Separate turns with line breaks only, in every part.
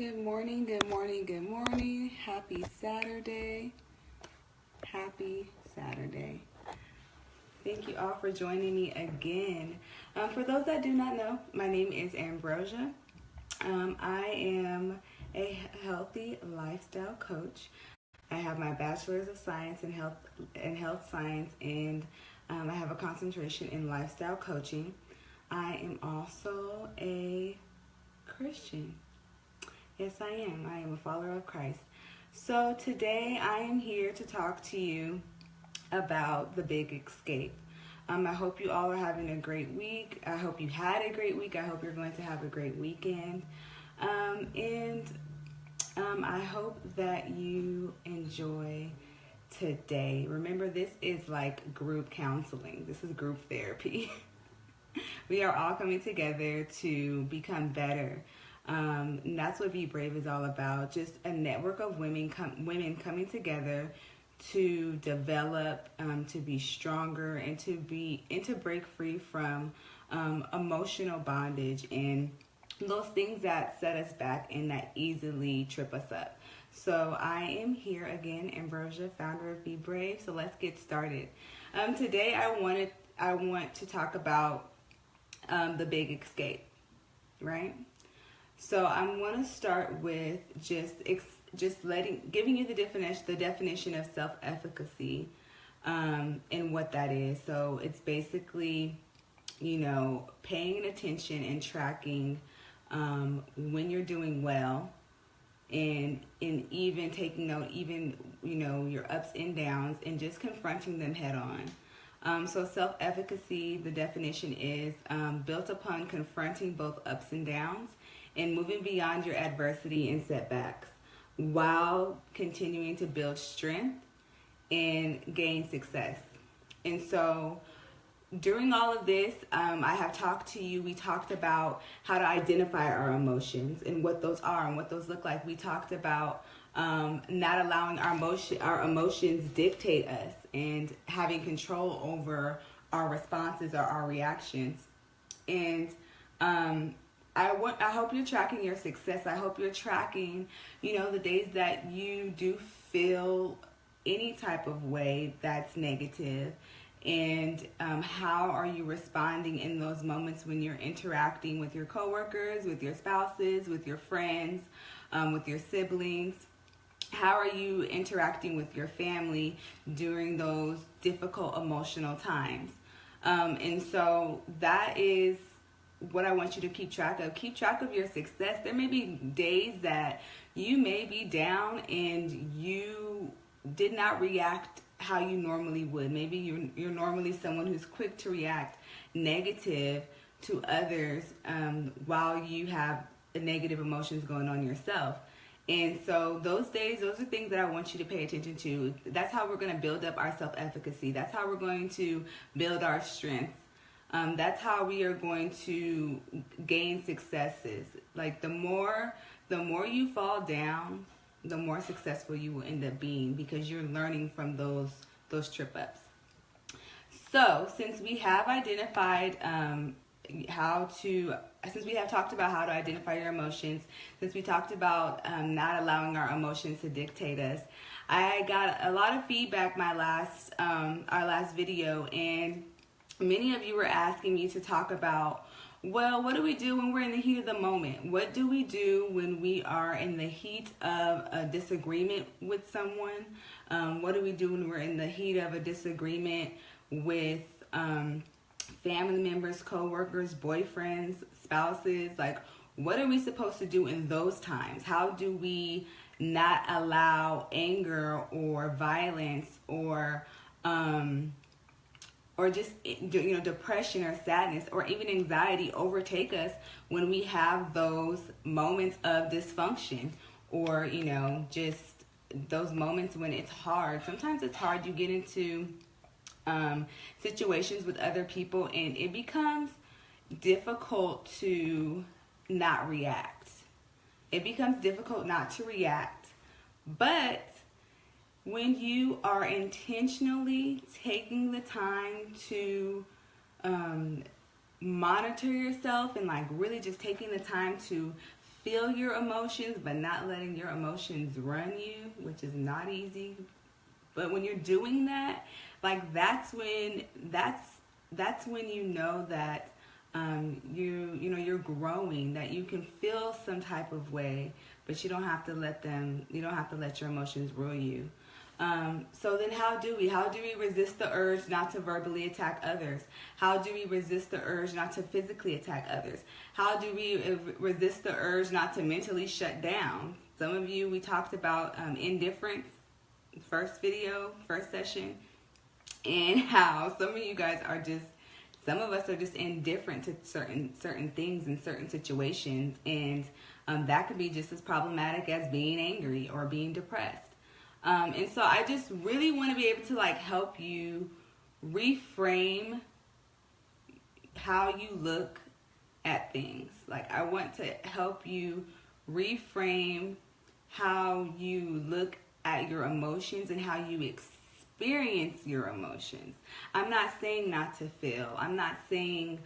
Good morning, good morning, good morning. Happy Saturday. Happy Saturday. Thank you all for joining me again. For those that do not know, my name is Ambrosia. I am a healthy lifestyle coach. I have my bachelor's of science in health science, and I have a concentration in lifestyle coaching. I am also a Christian. Yes, I am. I am a follower of Christ. So today I am here to talk to you about the big escape. I hope you all are having a great week. I hope you had a great week. I hope you're going to have a great weekend. And I hope that you enjoy today. Remember, this is like group counseling. This is group therapy. We are all coming together to become better. And that's what B.brave is all about. Just a network of women coming together to develop, to be stronger, and to break free from emotional bondage and those things that set us back and that easily trip us up. So I am here again, Ambrosia, founder of B.brave. So let's get started. Today I want to talk about the big escape, right? So I'm going to start with giving you the definition of self-efficacy, and what that is. So it's basically, paying attention and tracking when you're doing well, and even taking note, your ups and downs, and just confronting them head on. So self-efficacy, the definition is built upon confronting both ups and downs and moving beyond your adversity and setbacks while continuing to build strength and gain success. And so during all of this, I have talked to you. We talked about how to identify our emotions and what those are and what those look like. We talked about not allowing our emotions dictate us and having control over our responses or our reactions. And I hope you're tracking your success. I hope you're tracking, the days that you do feel any type of way that's negative. And how are you responding in those moments when you're interacting with your coworkers, with your spouses, with your friends, with your siblings? How are you interacting with your family during those difficult emotional times? And so that is what I want you to keep track of. Keep track of your success. There may be days that you may be down and you did not react how you normally would. Maybe you're normally someone who's quick to react negative to others while you have negative emotions going on yourself. And so those days, those are things that I want you to pay attention to. That's how we're going to build up our self-efficacy. That's how we're going to build our strength. That's how we are going to gain successes. Like the more you fall down, the more successful you will end up being, because you're learning from those trip ups. So since we have identified since we have talked about how to identify your emotions, since we talked about not allowing our emotions to dictate us, I got a lot of feedback our last video, and many of you were asking me to talk about, well, what do we do when we're in the heat of the moment? What do we do when we are in the heat of a disagreement with someone? What do we do when we're in the heat of a disagreement with family members, co-workers, boyfriends, spouses? Like, what are we supposed to do in those times? How do we not allow anger or violence or just depression or sadness or even anxiety overtake us when we have those moments of dysfunction, or just those moments when it's hard? Sometimes it's hard. You get into situations with other people and it becomes difficult to not react. It becomes difficult not to react. But when you are intentionally taking the time to monitor yourself and really just taking the time to feel your emotions, but not letting your emotions run you, which is not easy. But when you're doing that, like that's when you know that you're growing, that you can feel some type of way, but you don't have to let your emotions rule you. So then how do we resist the urge not to verbally attack others? How do we resist the urge not to physically attack others? How do we resist the urge not to mentally shut down? Some of you, we talked about indifference, first session, and how some of you guys are just, some of us are just indifferent to certain things in certain situations, and that could be just as problematic as being angry or being depressed. And so I just really want to be able to like help you reframe how you look at things. Like I want to help you reframe how you look at your emotions and how you experience your emotions. I'm not saying not to feel. I'm not saying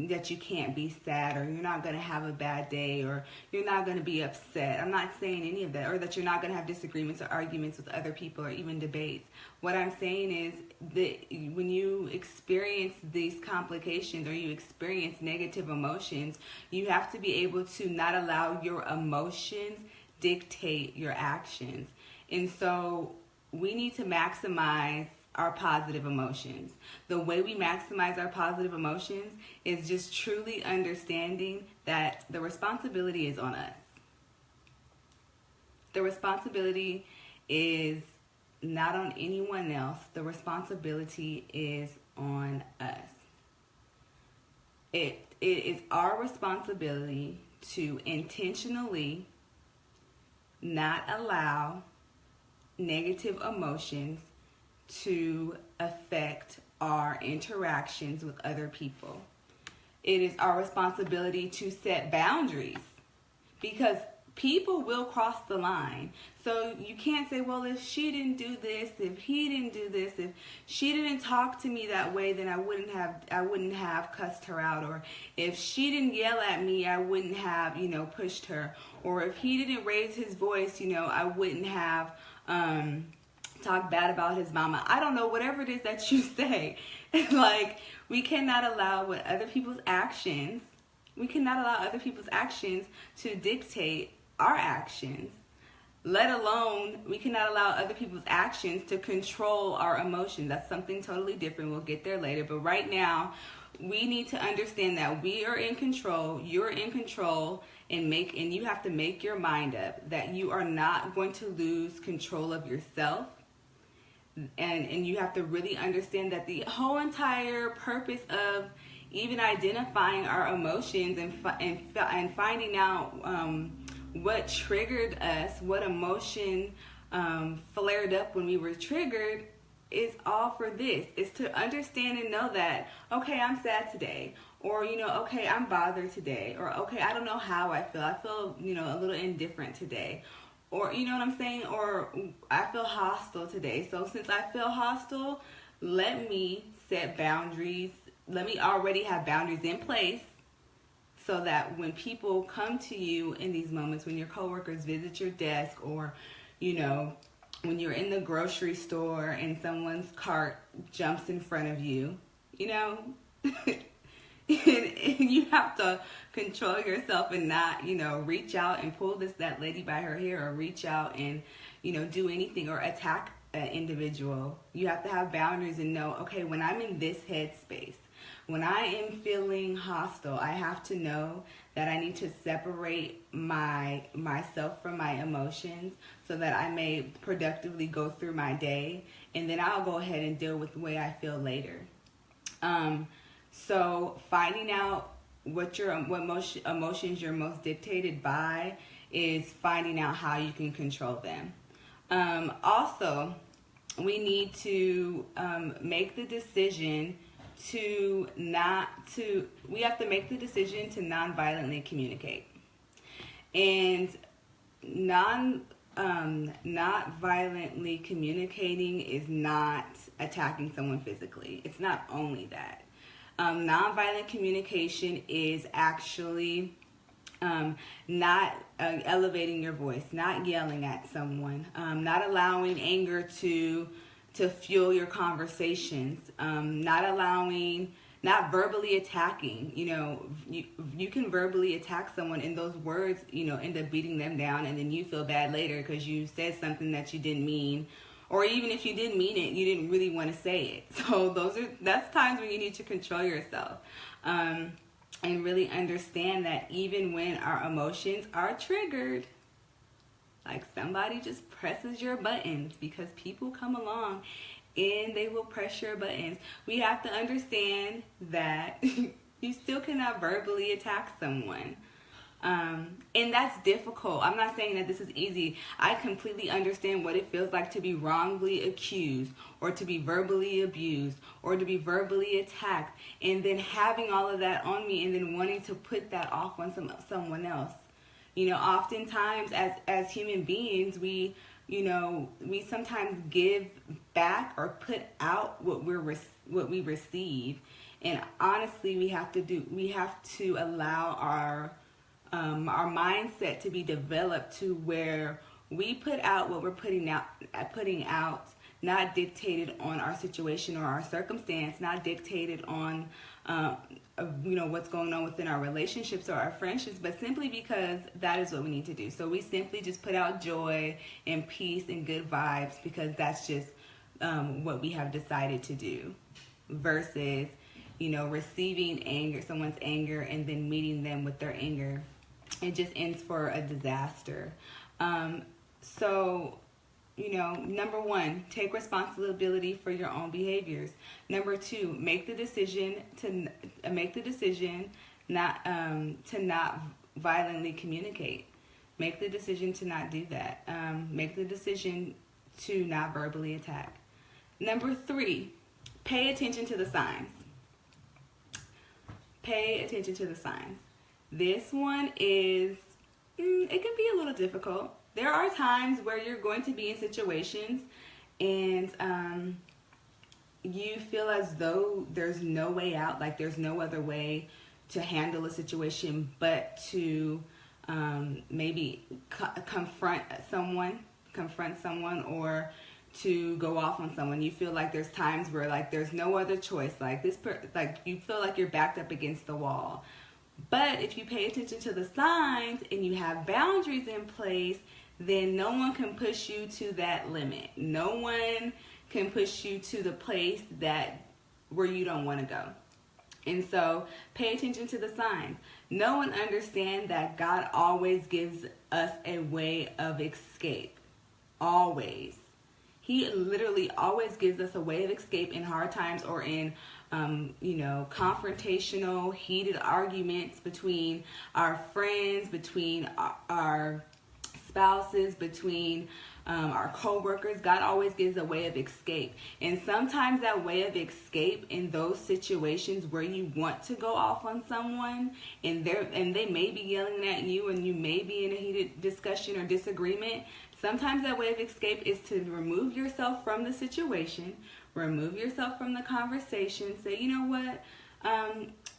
that you can't be sad, or you're not going to have a bad day, or you're not going to be upset. I'm not saying any of that, or that you're not going to have disagreements or arguments with other people or even debates. What I'm saying is that when you experience these complications or you experience negative emotions, you have to be able to not allow your emotions dictate your actions. And so we need to maximize our positive emotions. The way we maximize our positive emotions is just truly understanding that the responsibility is on us. The responsibility is not on anyone else. The responsibility is on us. It is our responsibility to intentionally not allow negative emotions to affect our interactions with other people. It is our responsibility to set boundaries, because people will cross the line. So you can't say, well, if she didn't do this, if he didn't do this, if she didn't talk to me that way, then I wouldn't have cussed her out. Or if she didn't yell at me, I wouldn't have, pushed her. Or if he didn't raise his voice, I wouldn't have talk bad about his mama. I don't know, whatever it is that you say. Like, we cannot allow other people's actions to dictate our actions. Let alone, we cannot allow other people's actions to control our emotions. That's something totally different. We'll get there later. But right now, we need to understand that we are in control. You're in control, and you have to make your mind up that you are not going to lose control of yourself. And you have to really understand that the whole entire purpose of even identifying our emotions and finding out what triggered us, what emotion flared up when we were triggered, is all for this. Is to understand and know that, okay, I'm sad today, or okay, I'm bothered today, or okay, I don't know how I feel. I feel a little indifferent today. Or, you know what I'm saying? Or I feel hostile today. So since I feel hostile, let me set boundaries. Let me already have boundaries in place, so that when people come to you in these moments, when your coworkers visit your desk, or, when you're in the grocery store and someone's cart jumps in front of you, and you have to control yourself and not, reach out and pull that lady by her hair, or reach out and, do anything or attack an individual. You have to have boundaries and know, okay, when I'm in this headspace, when I am feeling hostile, I have to know that I need to separate myself from my emotions so that I may productively go through my day, and then I'll go ahead and deal with the way I feel later. So finding out what emotions you're most dictated by is finding out how you can control them. Also, we need to make the decision to non-violently communicate. And not violently communicating is not attacking someone physically. It's not only that. Nonviolent communication is actually not elevating your voice, not yelling at someone, not allowing anger to fuel your conversations, not verbally attacking. You can verbally attack someone, and those words, end up beating them down, and then you feel bad later because you said something that you didn't mean, or even if you didn't mean it, you didn't really want to say it. So that's times when you need to control yourself, and really understand that even when our emotions are triggered, like somebody just presses your buttons, because people come along and they will press your buttons. We have to understand that you still cannot verbally attack someone. And that's difficult. I'm not saying that this is easy. I completely understand what it feels like to be wrongly accused, or to be verbally abused, or to be verbally attacked, and then having all of that on me and then wanting to put that off on someone else. Oftentimes as human beings, we sometimes give back or put out what we receive. And honestly, we have to allow our mindset to be developed to where we put out what we're putting out, not dictated on our situation or our circumstance, not dictated on what's going on within our relationships or our friendships, but simply because that is what we need to do. So we simply just put out joy and peace and good vibes, because that's just what we have decided to do, versus receiving someone's anger and then meeting them with their anger. It just ends for a disaster. So number one, take responsibility for your own behaviors. Number two, make the decision not violently communicate. Make the decision to not do that. Make the decision to not verbally attack. Number three, pay attention to the signs. Pay attention to the signs. This one it can be a little difficult. There are times where you're going to be in situations and you feel as though there's no way out, like there's no other way to handle a situation but to maybe confront someone, or to go off on someone. You feel like there's times where like there's no other choice, like you feel like you're backed up against the wall. But if you pay attention to the signs and you have boundaries in place, then no one can push you to that limit. No one can push you to the place where you don't want to go. And so pay attention to the signs. Know and understand that God always gives us a way of escape. Always. He literally always gives us a way of escape in hard times, or in confrontational, heated arguments between our friends, between our spouses, between our co-workers. God always gives a way of escape. And sometimes that way of escape in those situations where you want to go off on someone and they may be yelling at you and you may be in a heated discussion or disagreement, sometimes that way of escape is to remove yourself from the situation, remove yourself from the conversation, say, you know what,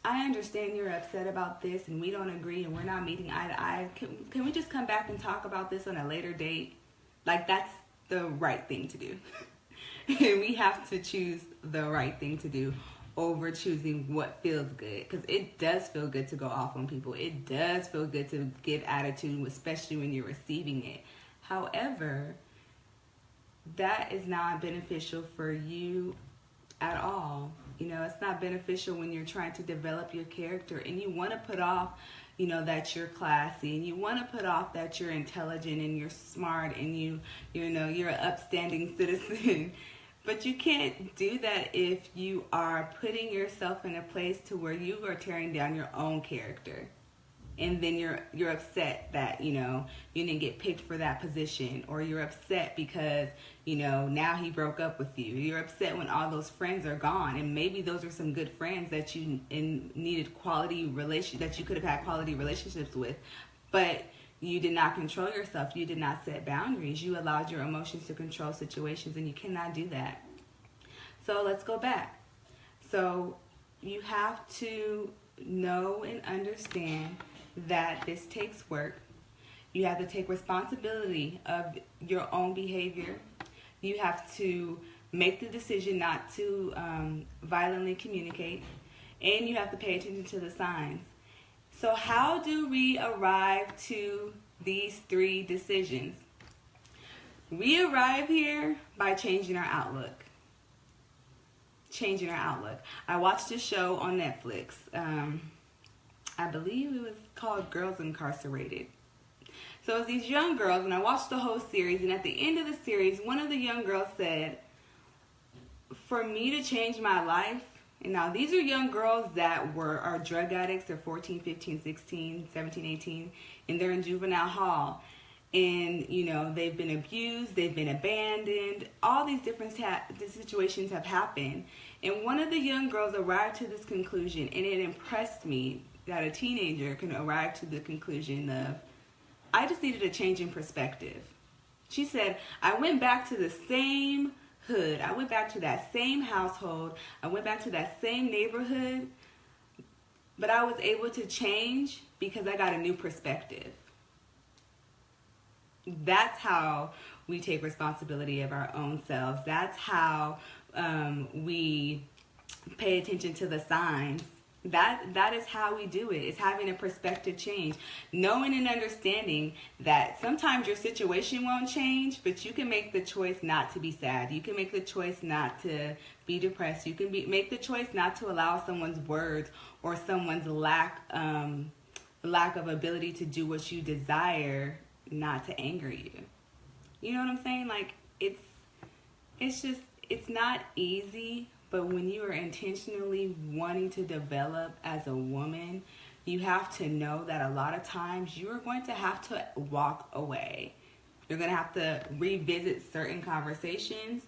I understand you're upset about this and we don't agree and we're not meeting eye to eye. Can we just come back and talk about this on a later date? Like, that's the right thing to do. And we have to choose the right thing to do over choosing what feels good. Because it does feel good to go off on people. It does feel good to give attitude, especially when you're receiving it. However, that is not beneficial for you at all. It's not beneficial when you're trying to develop your character and you want to put off, that you're classy, and you want to put off that you're intelligent and you're smart and you're an upstanding citizen. But you can't do that if you are putting yourself in a place to where you are tearing down your own character. And then you're upset that, you didn't get picked for that position, or you're upset because, now he broke up with you. You're upset when all those friends are gone, and maybe those are some good friends that you needed that you could have had quality relationships with, but you did not control yourself. You did not set boundaries. You allowed your emotions to control situations, and you cannot do that. So let's go back. So you have to know and understand that this takes work. You have to take responsibility of your own behavior. You have to make the decision not to violently communicate. And you have to pay attention to the signs. So how do we arrive to these 3 decisions? We arrive here by changing our outlook. Changing our outlook. I watched a show on Netflix. I believe it was called Girls Incarcerated. So it's these young girls, and I watched the whole series, and at the end of the series, one of the young girls said, for me to change my life, and now these are young girls that are drug addicts, they're 14, 15, 16, 17, 18, and they're in juvenile hall. And, they've been abused, they've been abandoned, all these different situations have happened. And one of the young girls arrived to this conclusion, and it impressed me that a teenager can arrive to the conclusion of, I just needed a change in perspective. She said, I went back to the same hood, I went back to that same household, I went back to that same neighborhood, but I was able to change because I got a new perspective. That's how we take responsibility of our own selves. That's how we pay attention to the signs. That is how we do it. It's having a perspective change. Knowing and understanding that sometimes your situation won't change, but you can make the choice not to be sad. You can make the choice not to be depressed. You can make the choice not to allow someone's words or someone's lack of ability to do what you desire not to anger you. You know what I'm saying? Like, it's not easy, but when you are intentionally wanting to develop as a woman, you have to know that a lot of times you are going to have to walk away. You're going to have to revisit certain conversations,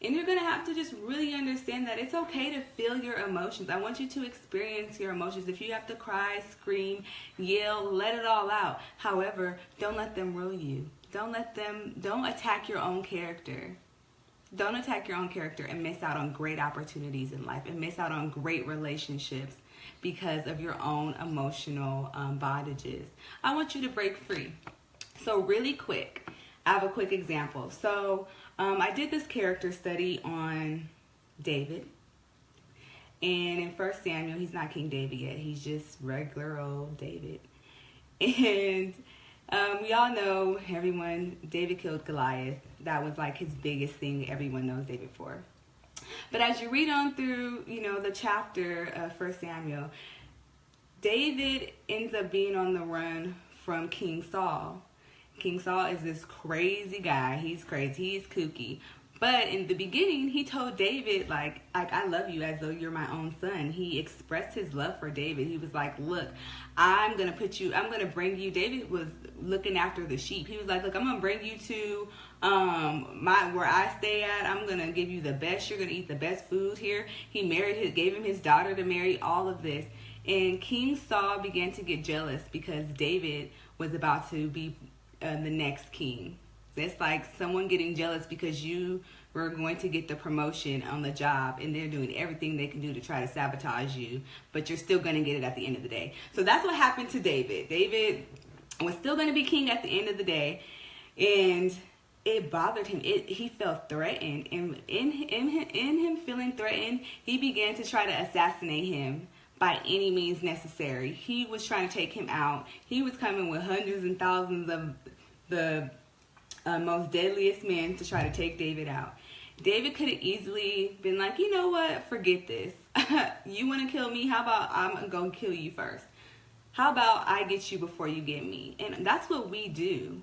and you're going to have to just really understand that it's okay to feel your emotions. I want you to experience your emotions. If you have to cry, scream, yell, let it all out. However, don't let them rule you. Don't attack your own character. Don't attack your own character and miss out on great opportunities in life and miss out on great relationships because of your own emotional bondages. I want you to break free. So really quick, I have a quick example. So I did this character study on David. And in 1 Samuel, he's not King David yet. He's just regular old David. And we all know, David killed Goliath. That was like his biggest thing everyone knows David for. But as you read on through, the chapter of 1 Samuel, David ends up being on the run from King Saul. King Saul is this crazy guy. He's crazy. He's kooky. But in the beginning, he told David, like I love you as though you're my own son. He expressed his love for David. He was like, look, I'm going to bring you. David was looking after the sheep. He was like, look, I'm going to bring you to where I stay at. I'm going to give you the best. You're going to eat the best food here. He gave him his daughter to marry, all of this. And King Saul began to get jealous because David was about to be the next king. It's like someone getting jealous because you were going to get the promotion on the job and they're doing everything they can do to try to sabotage you, but you're still going to get it at the end of the day. So that's what happened to David. David was still going to be king at the end of the day, and it bothered him. He felt threatened, and in him feeling threatened, he began to try to assassinate him by any means necessary. He was trying to take him out. He was coming with hundreds and thousands of the most deadliest men to try to take David out. David could have easily been like, you know what, forget this. You want to kill me? How about I'm going to kill you first? How about I get you before you get me? And that's what we do.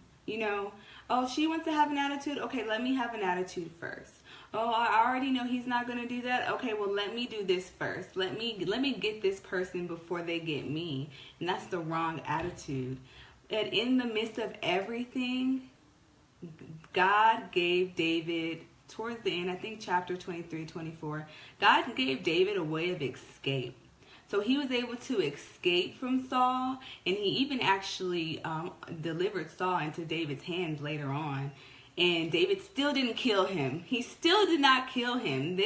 Oh, she wants to have an attitude. Okay, let me have an attitude first. Oh, I already know he's not going to do that. Okay, well, let me do this first. Let me get this person before they get me. And that's the wrong attitude. And in the midst of everything, God gave David, towards the end, I think chapter 23, 24, God gave David a way of escape. So he was able to escape from Saul, and he even actually delivered Saul into David's hands later on. And David still didn't kill him. He still did not kill him.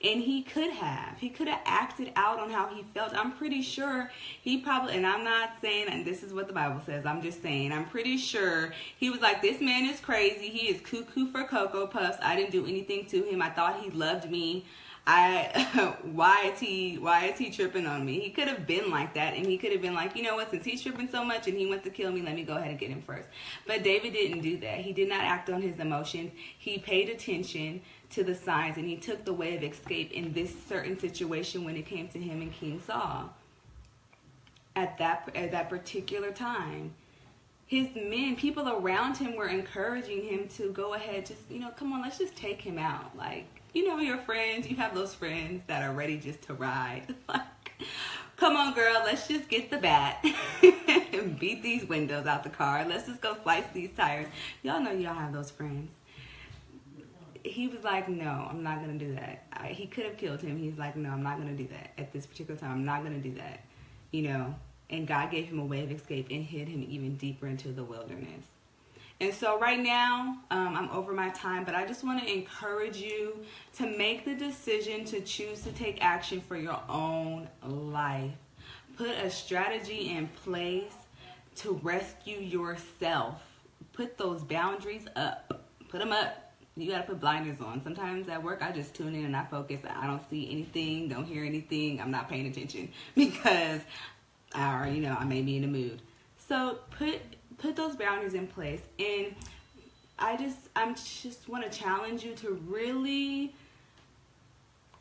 And he could have. He could have acted out on how he felt. I'm pretty sure he probably, and I'm not saying, and this is what the Bible says, I'm just saying, I'm pretty sure he was like, this man is crazy. He is cuckoo for Cocoa Puffs. I didn't do anything to him. I thought he loved me. Why is he tripping on me? He could have been like that, and he could have been like, you know what, since he's tripping so much and he wants to kill me, let me go ahead and get him first. But David didn't do that. He did not act on his emotions. He paid attention to the signs, and he took the way of escape in this certain situation when it came to him and King Saul. At that particular time, his men, people around him, were encouraging him to go ahead, just, come on, let's just take him out. Like, your friends, you have those friends that are ready just to ride. Like, come on, girl, let's just get the bat and beat these windows out the car. Let's just go slice these tires. Y'all know y'all have those friends. He was like, no, I'm not going to do that. He could have killed him. He's like, no, I'm not going to do that. At this particular time, I'm not going to do that. And God gave him a way of escape and hid him even deeper into the wilderness. And so right now, I'm over my time, but I just want to encourage you to make the decision to choose to take action for your own life. Put a strategy in place to rescue yourself. Put those boundaries up. Put them up. You got to put blinders on. Sometimes at work, I just tune in and I focus. I don't see anything, don't hear anything. I'm not paying attention because I may be in a mood. So put those boundaries in place. And I just want to challenge you to really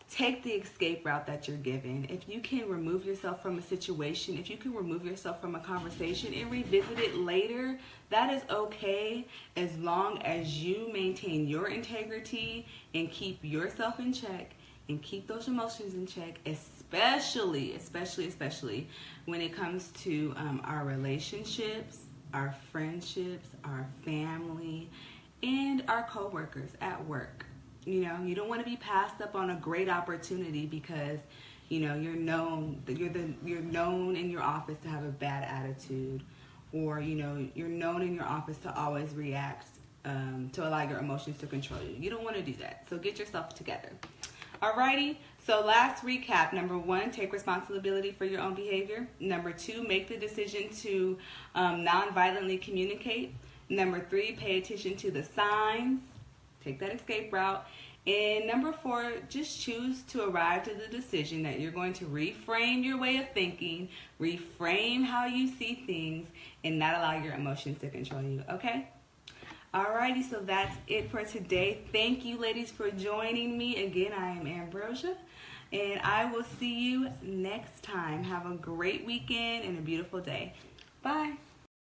take the escape route that you're given. If you can remove yourself from a situation, if you can remove yourself from a conversation and revisit it later, that is okay, as long as you maintain your integrity and keep yourself in check and keep those emotions in check, especially when it comes to our relationships, our friendships, our family, and our coworkers at work. You don't want to be passed up on a great opportunity because you're known in your office to have a bad attitude, or you're known in your office to always react, to allow your emotions to control you. You don't want to do that. So get yourself together. Alrighty, so last recap. Number 1, take responsibility for your own behavior. Number 2, make the decision to non-violently communicate. Number 3, pay attention to the signs. Take that escape route. And number 4, just choose to arrive to the decision that you're going to reframe your way of thinking, reframe how you see things, and not allow your emotions to control you, okay? Alrighty, so that's it for today. Thank you, ladies, for joining me. Again, I am Ambrosia, and I will see you next time. Have a great weekend and a beautiful day. Bye.